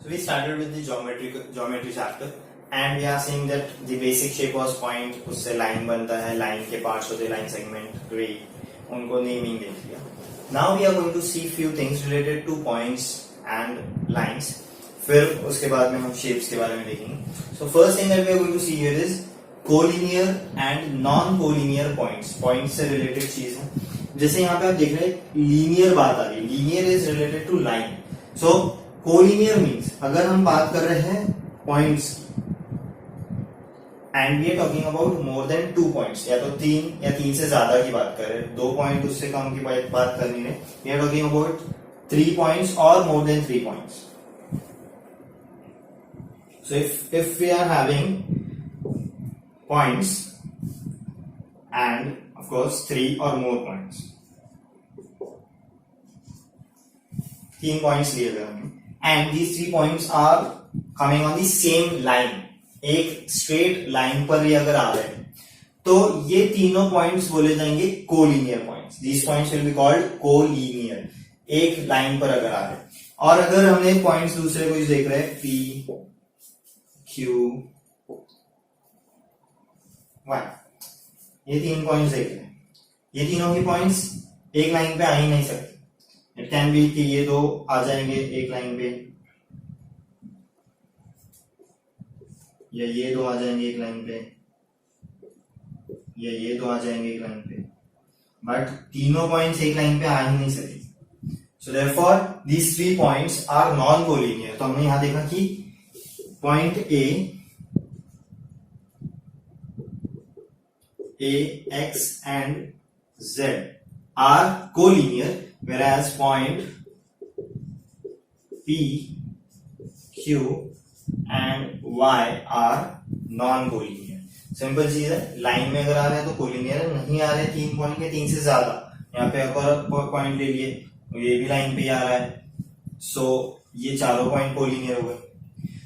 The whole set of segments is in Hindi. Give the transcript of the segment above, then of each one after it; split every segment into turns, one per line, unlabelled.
So we started with the geometry chapter and we are saying that the basic shape was point, उससे line बनता है, line के parts होते हैं, line segment, ray, उनको naming देख लिया. Now we are going to see few things related to points and lines. फिर उसके बाद में हम shapes के बारे में देखेंगे. So first thing that we are going to see here is collinear and non-collinear points. Points से related चीज है. जैसे यहाँ पे आप देख रहे हैं linear बात आ रही है. Linear is related to line. So collinear means अगर हम बात कर रहे हैं points and we are talking about more than 2 points, या तो 3 या 3 से ज्यादा की बात कर रहे हैं, 2 पॉइंट उससे कम की बात करनी है. We are talking about 3 points or more than 3 points. So if we are having points and of course 3 or more points, 3 points लिए गए हमें and these 3 points are coming on the same line, एक straight line पर ही अगर आ रहे हैं तो ये तीनों points बोले जाएंगे collinear points. These points will be called collinear, एक line पर अगर आ रहे हैं. और अगर हमने points दूसरे कुछ देख रहे हैं P, Q, Y, ये 3 points देख रहे हैं, ये तीनों की points एक line पे आ ही नहीं सकते. इट कैन बी कि ये दो आ जाएंगे एक लाइन पे, या ये दो आ जाएंगे एक लाइन पे, या ये दो आ जाएंगे एक लाइन पे, बट तीनों पॉइंट्स एक लाइन पे आ ही नहीं सकते. So therefore these 3 points are non collinear. तो हमने यहां देखा कि point A, X and Z are collinear, whereas point P, Q and Y are non-collinear. Simple चीज है, लाइन में अगर आ रहे हैं तो कोलिनियर, नहीं आ रहे 3 पॉइंट के 3 से ज्यादा, यहाँ पे एक और पॉइंट ले लिए, ये भी लाइन पे ही आ रहा है, सो ये चारों पॉइंट कोलिनियर हो गए.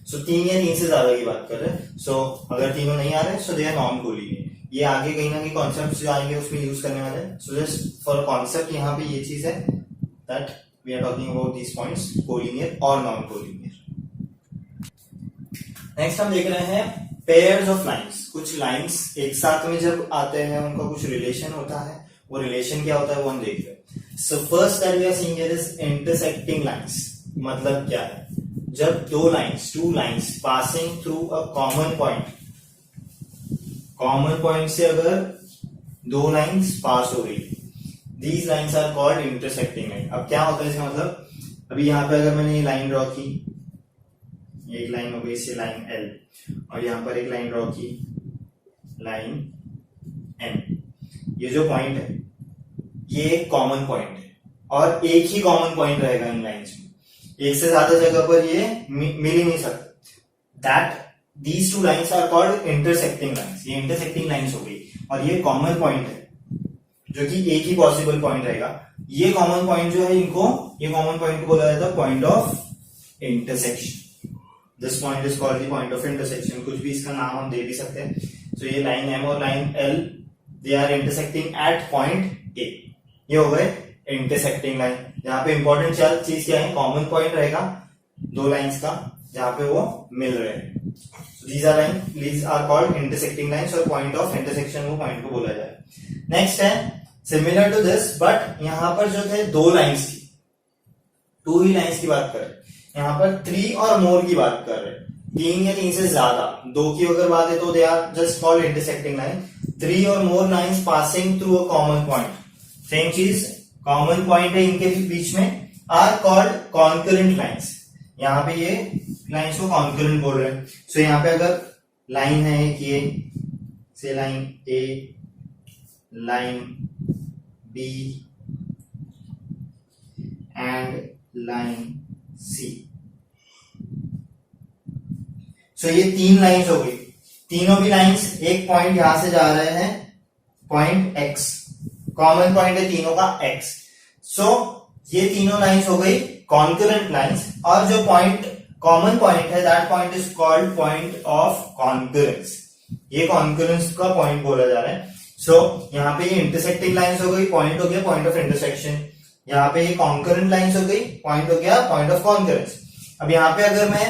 सो 3 या 3 से ज्यादा की बात कर रहे हैं. सो अगर तीनों नहीं आ रहे सो दे आर नॉन कोलिनियर. ये आगे कहीं ना कहीं कॉन्सेप्ट जो आएंगे उसमें यूज करने वाले हैं. सो जस्ट फॉर कॉन्सेप्ट यहाँ पे ये चीज है that we are talking about these points collinear और नॉन कोलिनियर. नेक्स्ट हम देख रहे हैं पेयर्स ऑफ लाइंस. कुछ लाइंस एक साथ में जब आते हैं उनका कुछ रिलेशन होता है, वो रिलेशन क्या होता है वो हम देख रहे हैं. So first that we are seeing here is intersecting lines. मतलब क्या है, जब two lines passing through a common point से अगर 2 लाइंस पास हो रही, these lines are called intersecting line. अब क्या होता है इसका मतलब, अभी यहां पे अगर मैंने ये लाइन ड्रॉ की, एक लाइन हो गई इससे लाइन L, और यहां पर एक लाइन ड्रॉ की लाइन M. ये जो पॉइंट है ये एक कॉमन पॉइंट है और एक ही कॉमन पॉइंट रहेगा इन लाइंस में, एक से ज्यादा जगह पर ये मिल ही नहीं सकता. That These 2 lines are called intersecting lines. ये intersecting lines हो गई और ये common point है जो कि एक ही possible point रहेगा. ये common point जो है ये common point को बोला जाता है point of intersection. This point is called the point of intersection. कुछ भी इसका नाम हम दे भी सकते हैं. So ये line M और line L they are intersecting at point A. ये हो गए intersecting line. यहाँ पे important चीज क्या है, common point रहेगा 2 lines का जहाँ पे वो मिल रहे हैं. These are called intersecting lines और point of intersection वो point को बोला जाए. Next है similar to this, but यहाँ पर जो थे 2 लाइंस की, 2 ही लाइंस की बात कर रहे हैं. यहाँ पर 3 और मोर की बात कर रहे हैं, 3 या 3 से ज्यादा. 2 की अगर बात है तो they are just called intersecting line. 3 or more lines passing through a common point, same चीज, कॉमन पॉइंट है इनके बीच में, are called concurrent lines. यहाँ पे ये लाइंस को कॉन्करेंट बोल रहे हैं. सो यहाँ पे अगर लाइन है एक ये से line A, line B and line C. So ये 3 लाइंस हो गई. तीनों भी लाइंस एक पॉइंट यहां से जा रहे हैं, पॉइंट एक्स, कॉमन पॉइंट है तीनों का एक्स. सो ये तीनों लाइंस हो गई कॉन्करेंट लाइंस, और जो पॉइंट कॉमन पॉइंट है that point is called point of concurrence. ये कॉन्करेंस का पॉइंट बोला जा रहा है. सो यहाँ पे ये इंटरसेक्टिंग लाइंस हो गई, पॉइंट हो गया पॉइंट ऑफ इंटरसेक्शन. यहाँ पे ये कॉन्करेंट लाइंस हो गई, पॉइंट हो गया पॉइंट ऑफ कॉन्करेंस. अब यहाँ पे अगर मैं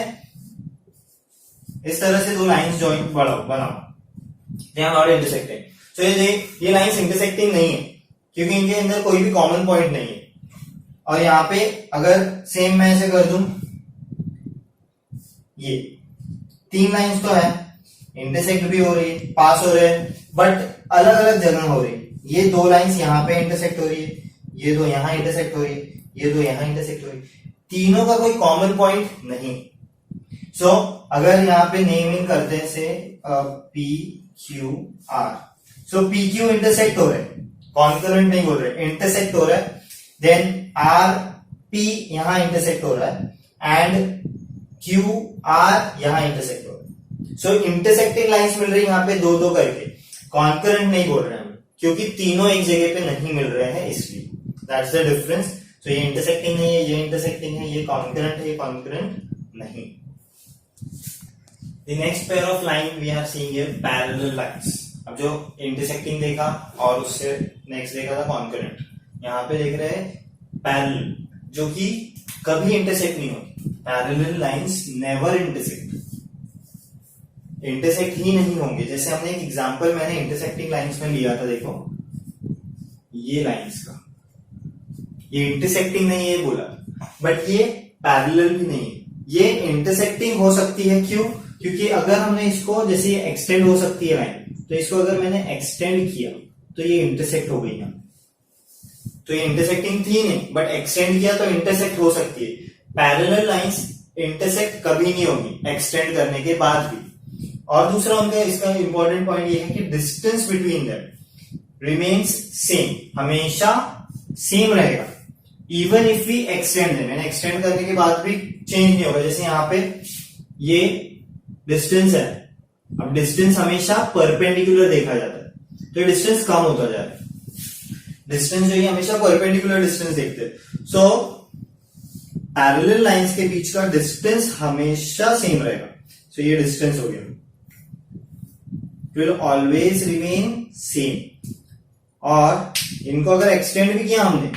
इस तरह से दो लाइंस जॉइन बनाऊं, दे आर नॉट इंटरसेक्टिंग, तो ये लाइंस इंटरसेक्टिंग नहीं है क्योंकि इनके अंदर कोई भी कॉमन पॉइंट नहीं है। और यहाँ पे अगर सेम मैं ऐसे कर दूं, ये तीन लाइंस तो है, इंटरसेक्ट भी हो रही है, पास हो रहे हैं, बट अलग अलग जगह हो रही है। ये दो लाइंस यहाँ पे इंटरसेक्ट हो रही है, ये दो यहाँ इंटरसेक्ट हो रही है, ये दो यहाँ इंटरसेक्ट हो रही है, तीनों का कोई कॉमन पॉइंट नहीं। सो अगर यहाँ पे नेमिंग करते हैं से पी क्यू आर, सो पी क्यू इंटरसेक्ट हो रहे हैं, कॉन्करेंट नहीं बोल रहे, इंटरसेक्ट हो रहा है, देन आर पी यहां इंटरसेक्ट हो रहा है एंड क्यू आर यहां इंटरसेक्ट हो रहा है। सो इंटरसेक्टिंग लाइंस मिल रही है यहाँ पे दो दो करके, कॉन्करेंट नहीं बोल रहे हैं क्योंकि तीनों एक जगह पे नहीं मिल रहे हैं, इसलिए दैट्स द डिफरेंस। सो ये इंटरसेक्टिंग नहीं है, ये इंटरसेक्टिंग है, ये कॉन्करेंट है, ये कॉन्करेंट नहीं। The next pair of line we are seeing here parallel lines। अब जो इंटरसेक्टिंग देखा और उससे नेक्स्ट देखा था कॉन्करेंट, यहाँ पे देख रहे हैं पैरेलल, जो कि कभी इंटरसेक्ट नहीं होती। Parallel lines never intersect, intersect ही नहीं होंगे। जैसे हमने एक एग्जांपल मैंने इंटरसेक्टिंग लाइंस में लिया था, देखो ये लाइंस का, ये इंटरसेक्टिंग नहीं है बोला, बट ये पैरेलल भी नहीं है। ये इंटरसेक्टिंग हो सकती है, क्यों? क्योंकि अगर हमने इसको, जैसे ये एक्सटेंड हो सकती है लाइन, तो इसको अगर मैंने एक्सटेंड किया तो ये इंटरसेक्ट हो गई ना, तो ये इंटरसेक्टिंग थी नहीं, बट एक्सटेंड किया तो इंटरसेक्ट हो सकती है। पैरेलल लाइंस इंटरसेक्ट कभी नहीं होगी एक्सटेंड करने के बाद भी। और दूसरा उनका इसका इंपॉर्टेंट पॉइंट ये है कि distance between them remains same, हमेशा सेम रहेगा इवन इफ वी एक्सटेंड है। मैंने एक्सटेंड करने के बाद भी चेंज नहीं होगा। जैसे यहाँ पे ये डिस्टेंस है, अब डिस्टेंस हमेशा परपेंडिकुलर देखा जाता है, तो डिस्टेंस कम होता जा रहा है। डिस्टेंस जो है हमेशा परपेंडिकुलर डिस्टेंस देखते हैं। सो पैरेलल लाइंस के बीच का डिस्टेंस हमेशा सेम रहेगा। सो ये डिस्टेंस हो गया, विल ऑलवेज रिमेन सेम। और इनको अगर एक्सटेंड भी किया हमने,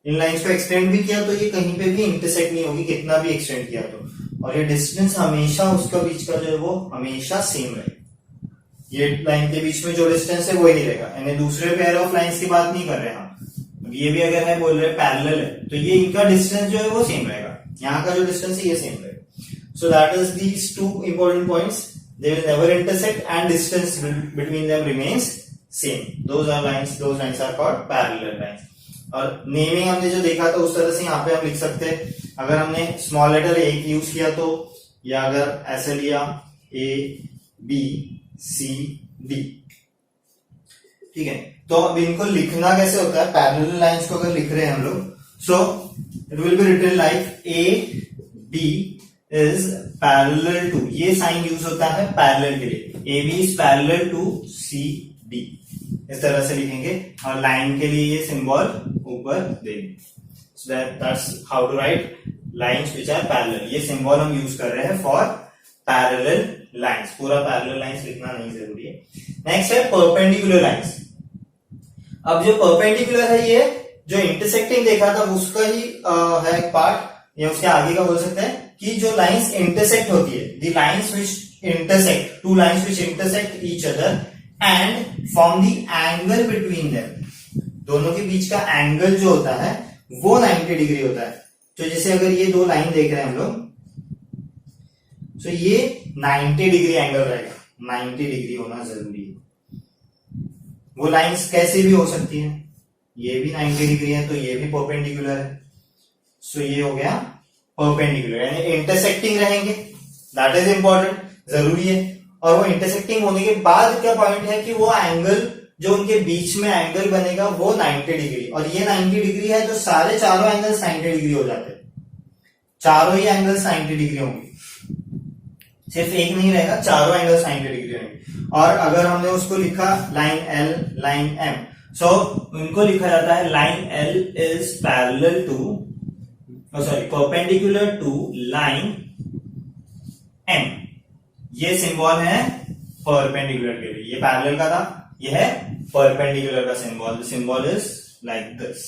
इन लाइंस को एक्सटेंड भी किया, तो ये कहीं पे भी इंटरसेक्ट नहीं होगी, कितना भी एक्सटेंड किया तो। और ये डिस्टेंस हमेशा उसका बीच का जो है वो हमेशा सेम रहेगा। ये लाइन के बीच में जो डिस्टेंस है वो ही नहीं रहेगा। यानी दूसरे पेयर ऑफ लाइंस की बात नहीं कर रहे हम, ये भी अगर है बोल रहे पैरेलल है, तो ये इनका डिस्टेंस जो है वो सेम रहेगा, यहाँ का जो डिस्टेंस है ये सेम रहेगा। So that is these two important points, they will never intersect and distance between them remains same. Those lines are called parallel lines. और नेमिंग हमने जो देखा था उस तरह से यहाँ पे हम लिख सकते हैं। अगर हमने स्मॉल लेटर ए यूज किया तो, या अगर ऐसे लिया ए बी सी डी, ठीक है। तो अब इनको लिखना कैसे होता है, पैरेलल लाइंस को अगर लिख रहे हैं हम लोग, so it will be written like A B is parallel to, ये साइन यूज होता है पैरेलल के लिए, A B is parallel to C D, इस तरह से लिखेंगे। और लाइन के लिए ये सिंबल ऊपर देंगे। So that's how to write lines which are parallel. ये सिंबल हम यूज कर रहे हैं फॉर पैरेलल लाइंस, पूरा पैरेलल लाइंस लिखना नहीं जरूरी है। नेक्स्ट है परपेंडिकुलर लाइंस। अब जो परपेंडिकुलर है, ये जो इंटरसेक्टिंग देखा था उसका ही है एक पार्ट, या उसके आगे का बोल सकते हैं कि जो लाइंस इंटरसेक्ट होती है, the lines which intersect, two lines which intersect each other and form the angle between them, दोनों के बीच का एंगल जो होता है वो 90 डिग्री होता है। तो जैसे अगर ये दो लाइन देख रहे हैं हम लोग, तो ये 90 डिग्री एंगल रहेगा, 90 डिग्री होना जरूरी है। वो लाइंस कैसे भी हो सकती है, ये भी 90 डिग्री है तो ये भी परपेंडिकुलर है। सो ये हो गया परपेंडिकुलर, यानी इंटरसेक्टिंग रहेंगे, दैट इज इंपॉर्टेंट, जरूरी है। और वो इंटरसेक्टिंग होने के बाद क्या पॉइंट है कि वो एंगल जो उनके बीच में एंगल बनेगा वो 90 डिग्री, और ये 90 डिग्री है तो सारे चारों एंगल्स 90 डिग्री हो जाते हैं, चारों ही एंगल्स 90 डिग्री होंगे, सिर्फ एक नहीं रहेगा, चारों एंगल्स 90 डिग्री रहेंगे। और अगर हमने उसको लिखा line L, line M, so उनको लिखा जाता है line L is parallel to, sorry perpendicular to line M. ये सिंबल है परपेंडिकुलर के लिए, ये पैरेलल का था, ये है परपेंडिकुलर का symbol, the symbol is like this.